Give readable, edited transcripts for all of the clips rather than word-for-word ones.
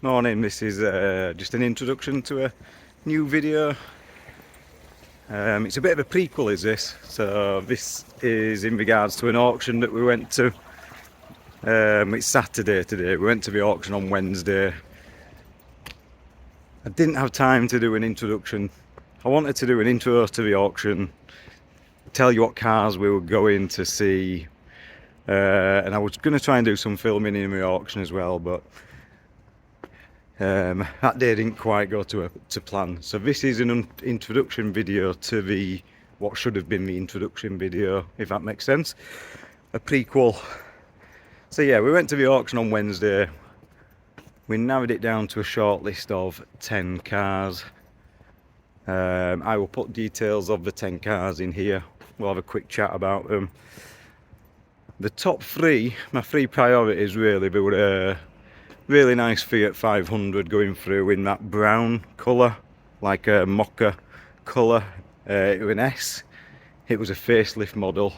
Morning, this is just an introduction to a new video. It's a bit of a prequel, is this? So this is in regards to an auction that we went to. It's Saturday today, we went to the auction on Wednesday. I didn't have time to do an introduction. I wanted to do an intro to the auction, tell you what cars we were going to see, and I was going to try and do some filming in the auction as well, but that day didn't quite go to plan. So this is an introduction video to what should have been the introduction video, if that makes sense. A prequel. So yeah, we went to the auction on Wednesday. We narrowed it down to a short list of 10 cars. I will put details of the 10 cars in here. We'll have a quick chat about them. The top three, my three priorities really, they were really nice Fiat 500 going through in that brown colour, like a mocha colour. It was an S. It was a facelift model.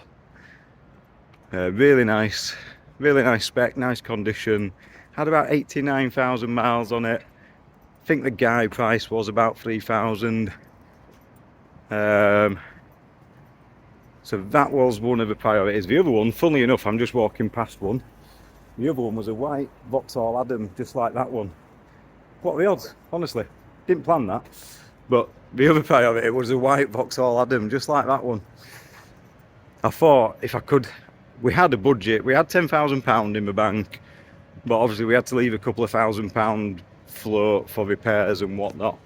Really nice spec, nice condition. Had about 89,000 miles on it. I think the guide price was about 3,000. So that was one of the priorities. The other one, funnily enough, I'm just walking past one. The other one was a white Vauxhall Adam, just like that one. What are the odds? Honestly, didn't plan that. But the other priority was a white Vauxhall Adam, just like that one. I thought if I could, we had a budget, we had £10,000 in the bank, but obviously we had to leave a couple of £1,000 float for repairs and whatnot.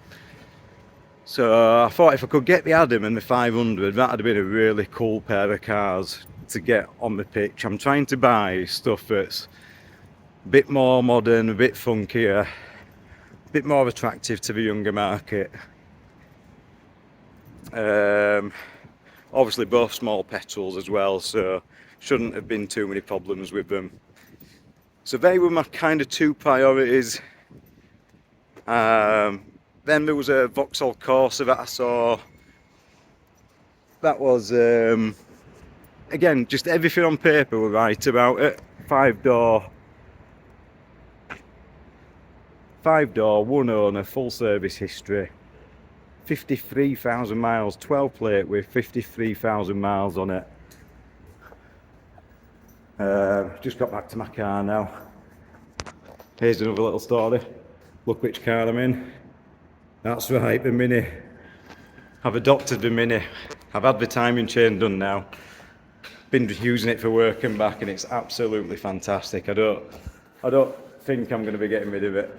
So I thought if I could get the Adam and the 500, that would have been a really cool pair of cars to get on the pitch. I'm trying to buy stuff that's a bit more modern, a bit funkier, a bit more attractive to the younger market. Obviously both small petrols as well, so shouldn't have been too many problems with them. So they were my kind of two priorities. Then there was a Vauxhall Corsa that I saw. That was again, just everything on paper were right about it. Five door, one owner, full service history, 53,000 miles, 12 plate with 53,000 miles on it. Just got back to my car now. Here's another little story. Look which car I'm in. That's right, the Mini. I've adopted the Mini. I've had the timing chain done now. Been using it for work and back, and it's absolutely fantastic. I don't think I'm going to be getting rid of it.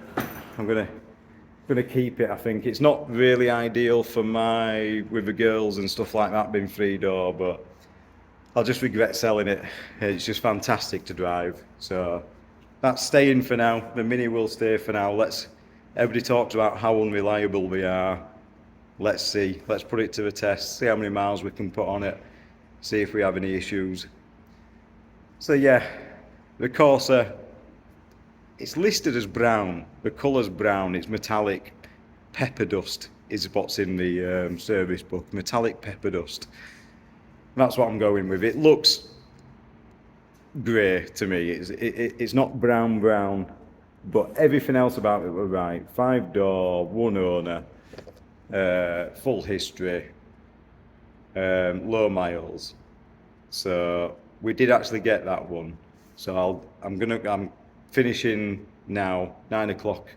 I'm going to keep it. I think it's not really ideal for with the girls and stuff like that being 3-door, but I'll just regret selling it. It's just fantastic to drive. So that's staying for now. The Mini will stay for now. Everybody talks about how unreliable we are. Let's see. Let's put it to the test. See how many miles we can put on it. See if we have any issues. So yeah, the Corsa, it's listed as brown. The colour's brown. It's metallic. Pepper dust is what's in the service book. Metallic pepper dust. That's what I'm going with. It looks grey to me. It's not brown, but everything else about it was right. 5-door, one owner, full history, low miles. So we did actually get that one. So I'm finishing now, 9 o'clock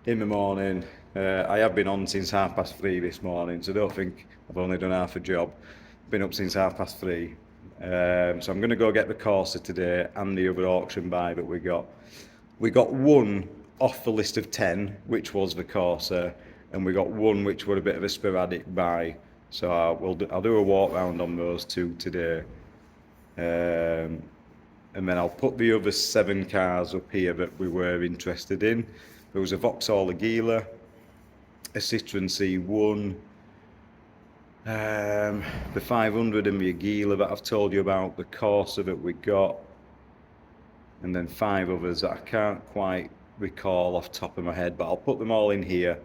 in the morning. I have been on since 3:30 this morning, so don't think I've only done half a job. Been up since 3:30. So I'm going to go get the Corsa today and the other auction buy that we got. We got one off the list of 10, which was the Corsa, and we got one which were a bit of a sporadic buy. So I'll do a walk round on those two today, and then I'll put the other 7 cars up here that we were interested in. There was a Vauxhall Aguila, a Citroen C1, the 500 and the Aguila that I've told you about, the Corsa that we got, and then 5 others that I can't quite recall off the top of my head, but I'll put them all in here.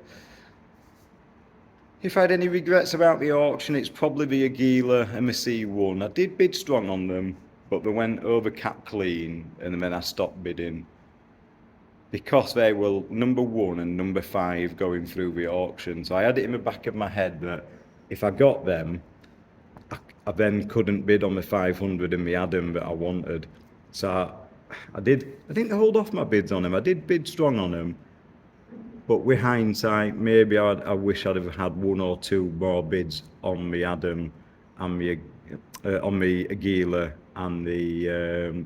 If I had any regrets about the auction, it's probably the Aguila and the C1. I did bid strong on them, but they went over cap clean, and then I stopped bidding. because they were number 1 and number 5 going through the auction. So I had it in the back of my head that if I got them, I then couldn't bid on the 500 and the Adam that I wanted. So I didn't hold off my bids on them. I did bid strong on them. But with hindsight, maybe I wish I'd have had 1 or 2 more bids on the Adam and on the Aguila and the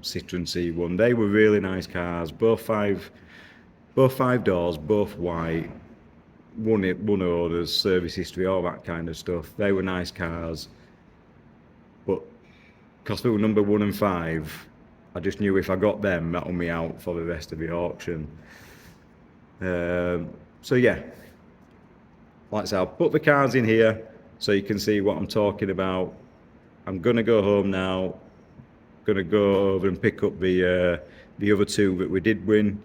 Citroen C1. They were really nice cars, both five doors, both white, one owners, service history, all that kind of stuff. They were nice cars, but because they were number 1 and 5, I just knew if I got them, that'll me out for the rest of the auction. So yeah, like I said, I'll put the cards in here so you can see what I'm talking about. I'm gonna go home now, gonna go over and pick up the other 2 that we did win,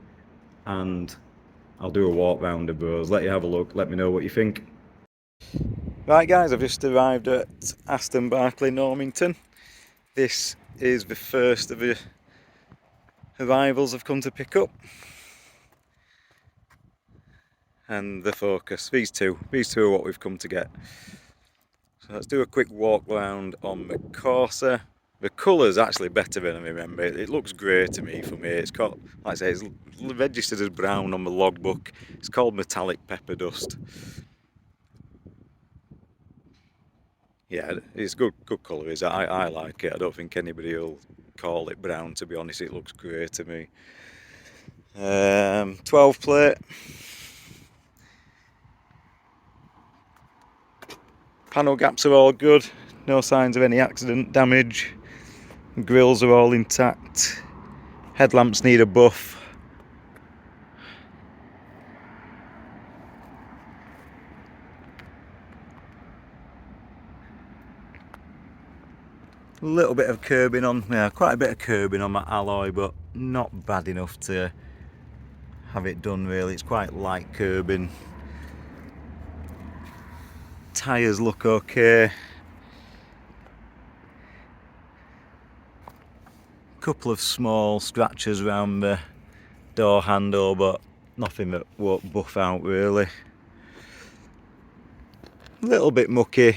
and I'll do a walk round of those, let you have a look, let me know what you think. Right guys, I've just arrived at Aston Barclay Normington. This is the first of the arrivals I've come to pick up. And the Focus, these two are what we've come to get. So let's do a quick walk round on the Corsa. The colour's actually better than I remember. It looks grey to me from here. It's got, like I say, it's registered as brown on the logbook. It's called metallic pepper dust. Yeah, it's good colour, is it? I like it. I don't think anybody will call it brown, to be honest. It looks grey to me. 12 plate. Panel gaps are all good, no signs of any accident damage. Grills are all intact. Headlamps need a buff. A little bit of curbing on, yeah, quite a bit of curbing on my alloy, but not bad enough to have it done really. It's quite light curbing. Tyres look okay. Couple of small scratches around the door handle, but nothing that won't buff out really. A little bit mucky.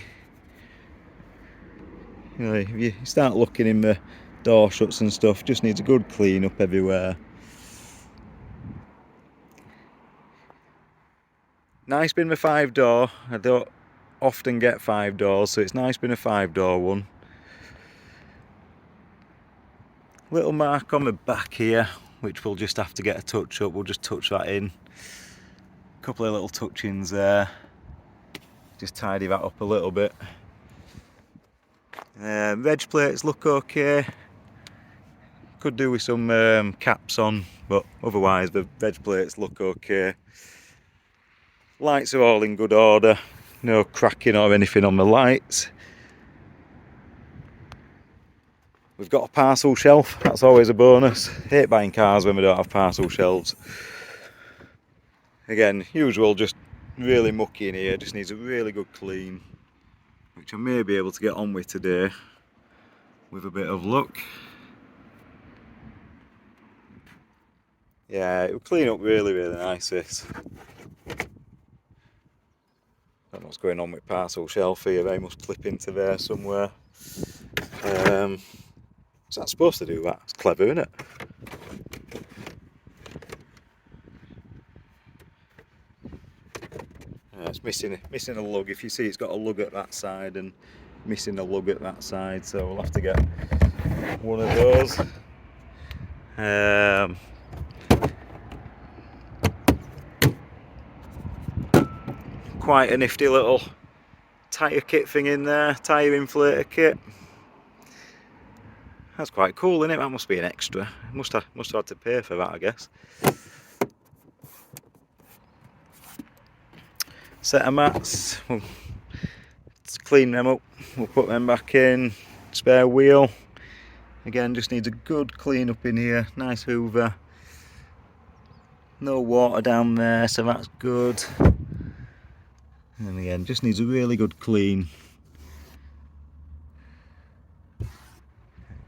You know, if you start looking in the door shuts and stuff, just needs a good clean up everywhere. Nice being the 5-door. I don't often get 5 doors, so it's nice being a 5-door one. Little mark on the back here, which we'll just have to get a touch up. We'll just touch that in. A couple of little touch-ins there. Just tidy that up a little bit. Reg plates look okay. Could do with some caps on, but otherwise the reg plates look okay. Lights are all in good order. No cracking or anything on the lights. We've got a parcel shelf, that's always a bonus. Hate buying cars when we don't have parcel shelves. Again, usual, just really mucky in here, just needs a really good clean, which I may be able to get on with today, with a bit of luck. Yeah, it will clean up really, really nice, this. Don't know what's going on with parcel shelf here, they must clip into there somewhere. Is that supposed to do that? It's clever, isn't it? It's missing a lug. If you see, it's got a lug at that side and missing a lug at that side, so we'll have to get one of those. Quite a nifty little tyre kit thing in there, tyre inflator kit. That's quite cool, isn't it? That must be an extra. Must have had to pay for that, I guess. Set of mats. We'll clean them up. We'll put them back in. Spare wheel. Again, just needs a good clean up in here. Nice hoover. No water down there, so that's good. And again, just needs a really good clean.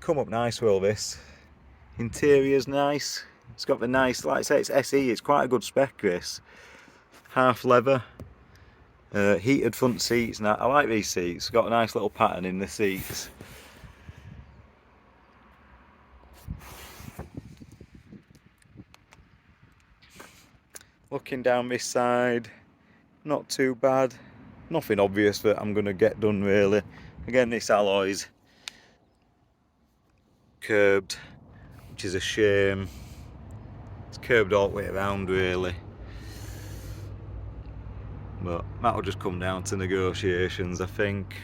Come up nice, will this? Interior's nice. It's got the nice, like I say, it's SE, it's quite a good spec this. Half leather, heated front seats, and I like these seats. It's got a nice little pattern in the seats. Looking down this side, not too bad. Nothing obvious that I'm going to get done really. Again, this alloy's curbed, which is a shame. It's curbed all the way around really. But that'll just come down to negotiations, I think.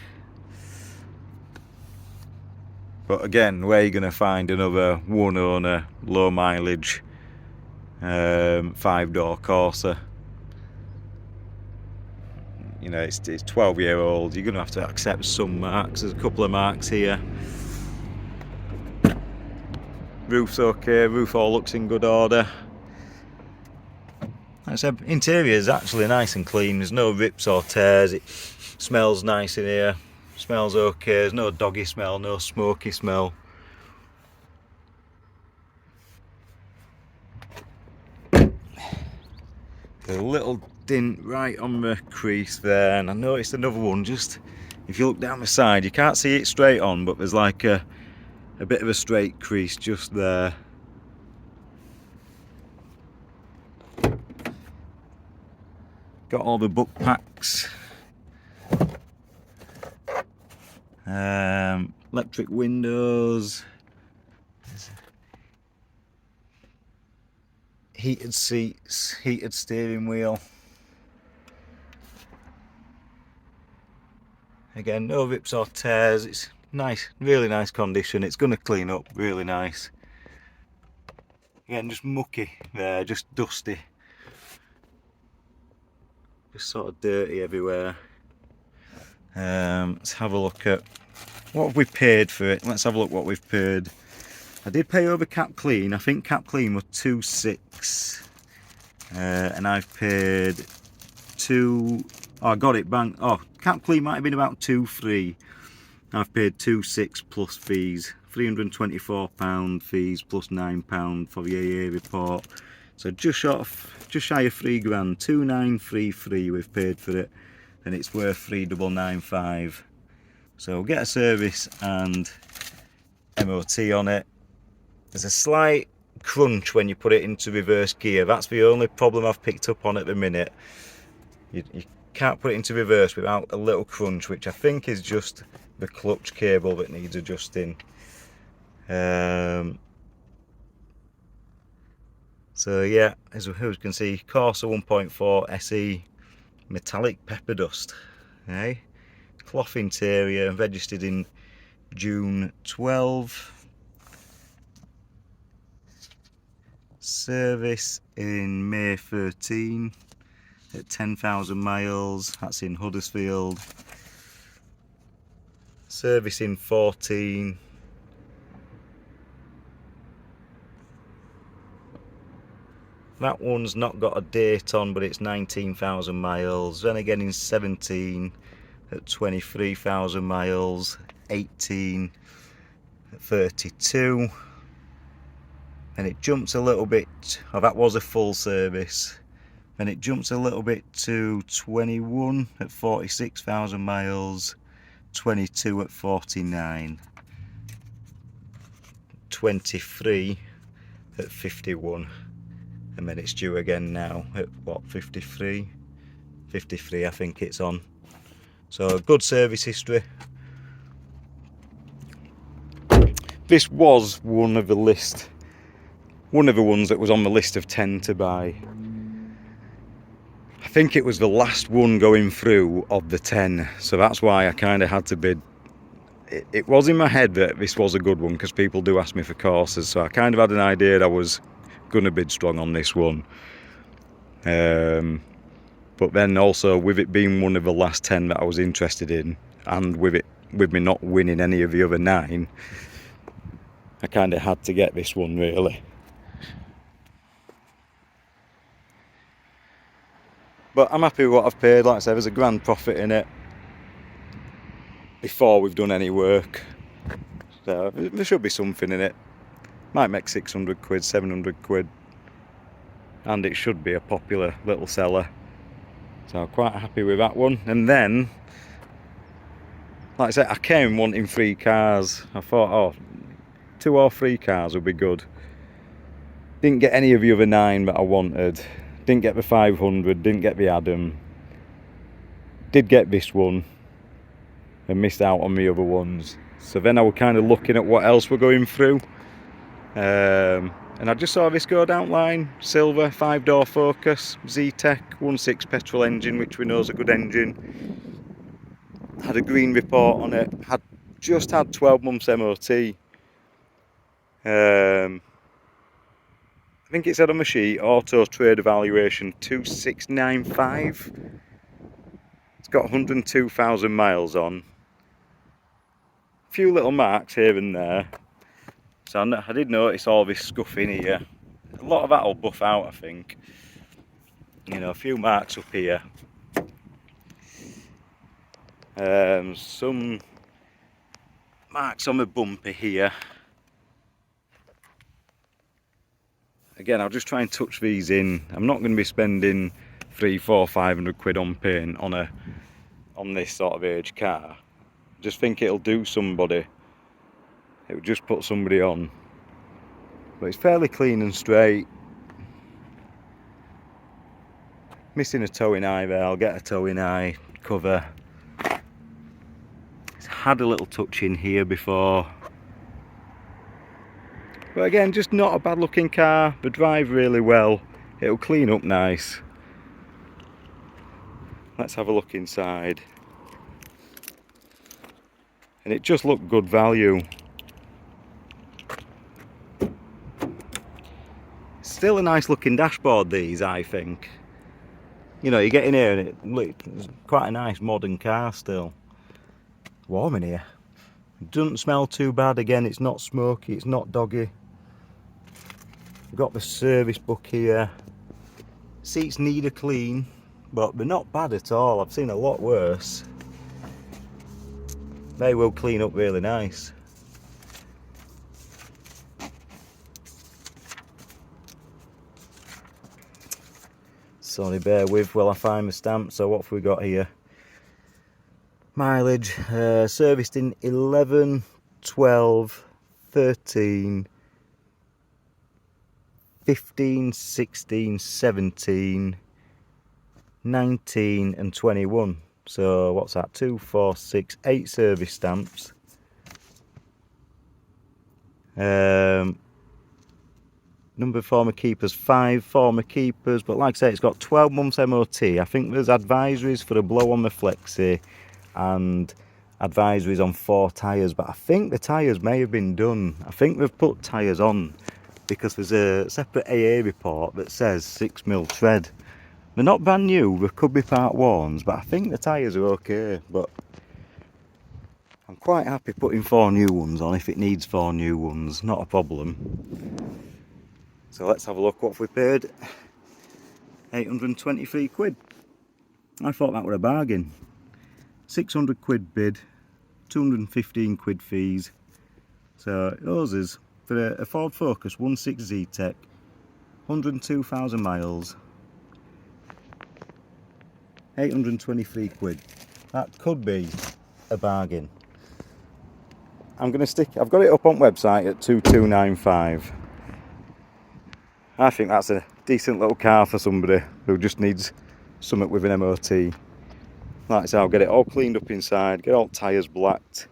But again, where you're going to find another one owner, low mileage, 5-door Corsa. You know, it's 12-year-old. You're going to have to accept some marks. There's a couple of marks here. Roof's okay. Roof all looks in good order. Like I said, interior is actually nice and clean. There's no rips or tears. It smells nice in here. Smells okay. There's no doggy smell, no smoky smell. A little dint right on the crease there, and I noticed another one just, if you look down the side, you can't see it straight on, but there's like a bit of a straight crease just there. Got all the book packs. Electric windows. Heated seats, heated steering wheel. Again, no rips or tears. It's nice, really nice condition. It's going to clean up, really nice. Again, just mucky there, just dusty. Just sort of dirty everywhere. Let's have a look at what have we paid for it. Let's have a look what we've paid. I did pay over cap clean. I think cap clean was 2.6, and I've paid I got it bang. Oh, cap clean might have been about 2.3. I've paid 2.6 plus fees, £324 fees plus £9 for the AA report. So just shy of £3 grand, 2,933 we've paid for it, and it's worth 3,995. So we'll get a service and MOT on it. There's a slight crunch when you put it into reverse gear. That's the only problem I've picked up on at the minute. You can't put it into reverse without a little crunch, which I think is just the clutch cable that needs adjusting. So yeah, as you can see, Corsa 1.4 SE metallic pepper dust. Okay? Cloth interior, registered in June 12. Service in May 13 at 10,000 miles. That's in Huddersfield. Service in 14. That one's not got a date on, but it's 19,000 miles. Then again in 17 at 23,000 miles. 18 at 32. And it jumps a little bit. Oh, that was a full service. And it jumps a little bit to 21 at 46,000 miles. 22 at 49. 23 at 51. And then it's due again now at what, 53? 53 I think it's on. So good service history. This was one of the ones that was on the list of 10 to buy. I think it was the last one going through of the 10, so that's why I kind of had to bid. It was in my head that this was a good one because people do ask me for Corsas, so I kind of had an idea that I was going to bid strong on this one. But then also with it being one of the last 10 that I was interested in, and with me not winning any of the other 9, I kind of had to get this one really. But I'm happy with what I've paid. Like I said, there's a grand profit in it before we've done any work. So there should be something in it. Might make 600 quid, 700 quid. And it should be a popular little seller. So I'm quite happy with that one. And then, like I said, I came wanting 3 cars. I thought, oh, 2 or 3 cars would be good. Didn't get any of the other 9 that I wanted. Didn't get the 500, didn't get the Adam. Did get this one and missed out on the other ones. So then I was kind of looking at what else we're going through. And I just saw this go down line, silver, 5-door Focus, Z-Tech, 1.6 petrol engine, which we know is a good engine. Had a green report on it, just had 12 months MOT. I think it said on the sheet, auto trade evaluation 2695. It's got 102,000 miles on. A few little marks here and there. So I did notice all this scuff in here. A lot of that will buff out, I think. You know, a few marks up here. Some marks on the bumper here. Again, I'll just try and touch these in. I'm not going to be spending 300, 400, 500 quid on paint on this sort of age car. I just think it'll do somebody. It would just put somebody on. But it's fairly clean and straight. Missing a towing eye there. I'll get a towing eye cover. It's had a little touch in here before. But again, just not a bad looking car. They drive really well. It'll clean up nice. Let's have a look inside. And it just looked good value. Still a nice looking dashboard, these, I think. You know, you get in here and it's quite a nice modern car still. It's warm in here. It doesn't smell too bad. Again, it's not smoky, it's not doggy. We've got the service book here. Seats need a clean, but they're not bad at all. I've seen a lot worse. They will clean up really nice. Sorry, bear with while I find the stamp. So what have we got here? Mileage, serviced in 11, 12, 13, 15, 16, 17, 19 and 21. So what's that? 2, 4, 6, 8 service stamps. Number of former keepers, 5 former keepers, but like I say, it's got 12 months MOT. I think there's advisories for a blow on the flexi and advisories on 4 tyres, but I think the tyres may have been done. I think they've put tyres on because there's a separate AA report that says 6mm tread. They're not brand new, they could be part ones, but I think the tyres are okay. But I'm quite happy putting 4 new ones on if it needs 4 new ones, not a problem. So let's have a look what we paid. 823 quid. I thought that were a bargain. 600 quid bid, 215 quid fees. So yours is for a Ford Focus 1.6 Z-Tech, 102,000 miles, 823 quid. That could be a bargain. I've got it up on website at 2295. I think that's a decent little car for somebody who just needs something with an MOT. Like I say, I'll get it all cleaned up inside, get all tyres blacked.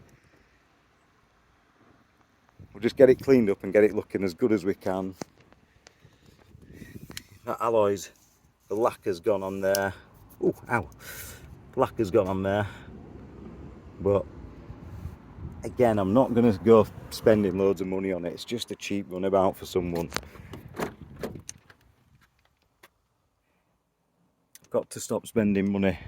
We'll just get it cleaned up and get it looking as good as we can. That alloys, the lacquer's gone on there. Oh, ow. Lacquer's gone on there. But again, I'm not going to go spending loads of money on it. It's just a cheap runabout for someone. Got to stop spending money.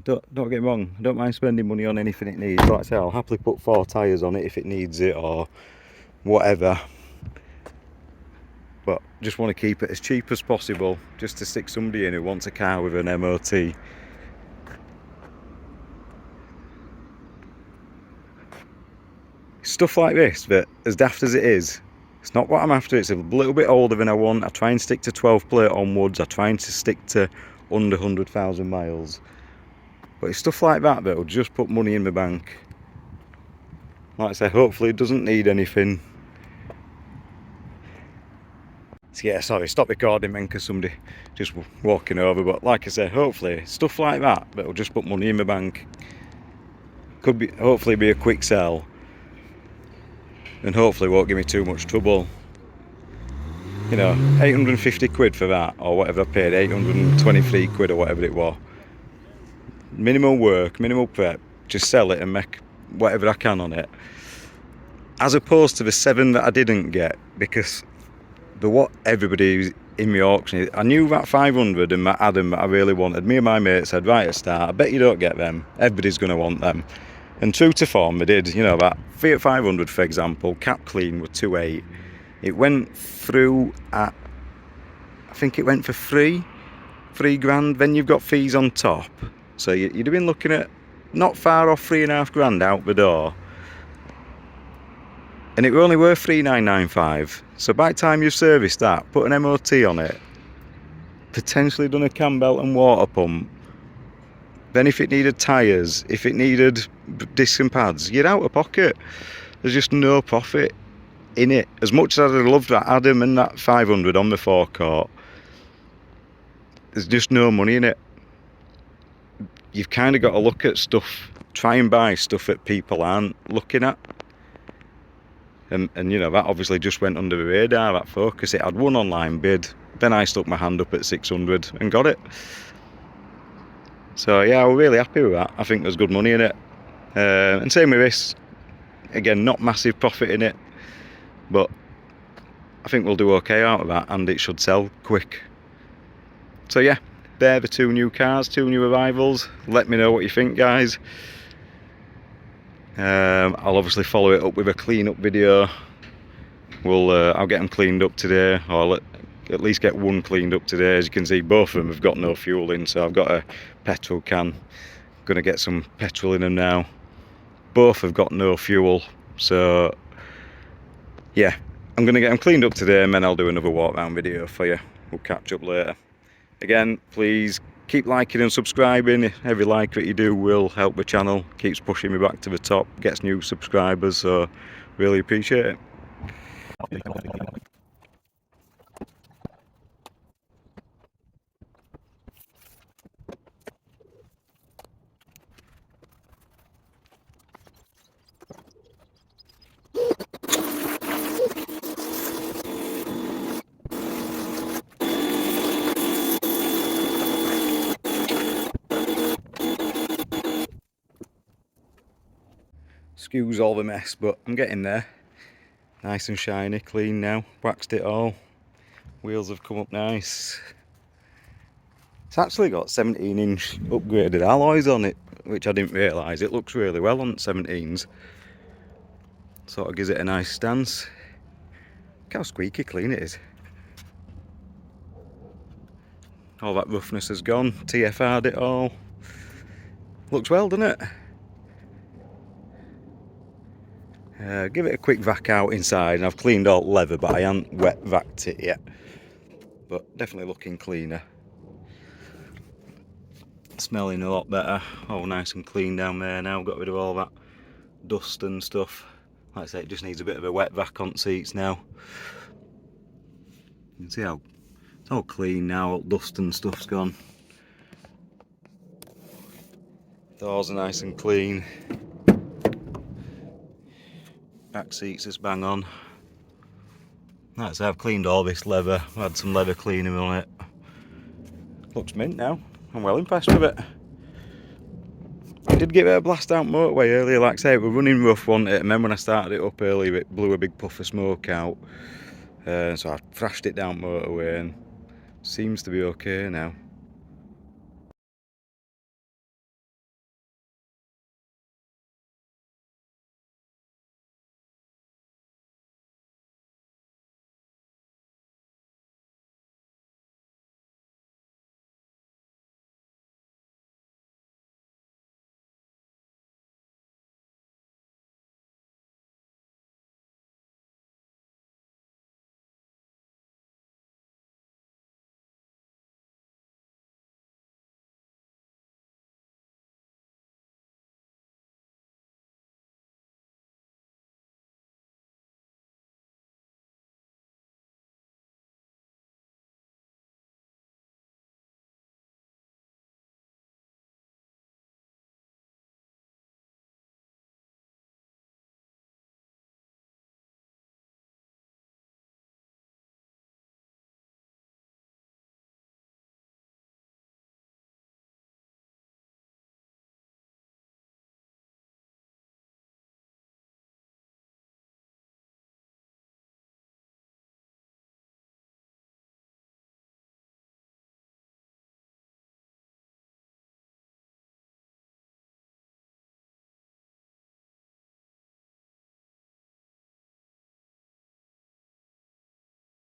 Don't get me wrong, I don't mind spending money on anything it needs. Like I say, I'll happily put 4 tyres on it if it needs it or whatever. But just want to keep it as cheap as possible, just to stick somebody in who wants a car with an MOT. It's stuff like this, that as daft as it is, it's not what I'm after. It's a little bit older than I want. I try and stick to 12 plate onwards. I try and to stick to under 100,000 miles. But it's stuff like that that'll just put money in the bank. Like I say, hopefully it doesn't need anything. So yeah, sorry, stop recording then because somebody just walking over. But like I say, hopefully stuff like that that'll just put money in the bank. Could be, hopefully be a quick sell. And hopefully won't give me too much trouble. You know, 850 quid for that, or whatever I paid, 823 quid or whatever it was. Minimal work, minimal prep, just sell it and make whatever I can on it. As opposed to the 7 that I didn't get, because the what everybody in my auction, I knew that 500 and that Adam that I really wanted. Me and my mate said, right at the start, I bet you don't get them. Everybody's going to want them. And true to form, they did. You know, that Fiat 500, for example, cap clean was 2.8. It went through at, I think it went for $3 grand. Then you've got fees on top. So you'd have been looking at not far off $3.5 grand out the door. And it were only worth $3,995. So by the time you've serviced that, put an MOT on it, potentially done a cam belt and water pump, then if it needed tyres, if it needed disc and pads, you're out of pocket. There's just no profit in it. As much as I'd have loved that Adam and that 500 on the forecourt, there's just no money in it. You've kind of got to look at stuff, try and buy stuff that people aren't looking at. And you know, that obviously just went under the radar, that Focus. It had one online bid, then I stuck my hand up at 600 and got it. So yeah, I was really happy with that. I think there's good money in it. And same with this. Again, not massive profit in it, but I think we'll do okay out of that, and it should sell quick. So yeah, they're the 2 new cars, 2 new arrivals. Let me know what you think, guys. I'll obviously follow it up with a clean up video. I'll get them cleaned up today, or I'll at least get one cleaned up today. As you can see, both of them have got no fuel in, so I've got a petrol can. Gonna get some petrol in them now. Both have got no fuel, so yeah, I'm gonna get them cleaned up today, and then I'll do another walk round video for you. We'll catch up later. Again, please keep liking and subscribing. Every like that you do will help the channel, keeps pushing me back to the top, gets new subscribers, so really appreciate it. Excuse all the mess, but I'm getting there. Nice and shiny, clean now. Waxed it all. Wheels have come up nice. It's actually got 17-inch upgraded alloys on it, which I didn't realise. It looks really well on 17s. Sort of gives it a nice stance. Look how squeaky clean it is. All that roughness has gone. TFR'd it all. Looks well, doesn't it? Give it a quick vac out inside, and I've cleaned all the leather, but I haven't wet vacked it yet. But definitely looking cleaner. Smelling a lot better. All nice and clean down there now. Got rid of all that dust and stuff. Like I say, it just needs a bit of a wet vac on seats now. You can see how it's all clean now, all dust and stuff's gone. Doors are nice and clean. Back seats is bang on. Like I say, I've cleaned all this leather. I've had some leather cleaner on it. Looks mint now. I'm well impressed with it. I did give it a blast out motorway earlier, like I say, it was running rough, wasn't it? And then when I started it up earlier, it blew a big puff of smoke out. So I thrashed it down motorway and seems to be okay now.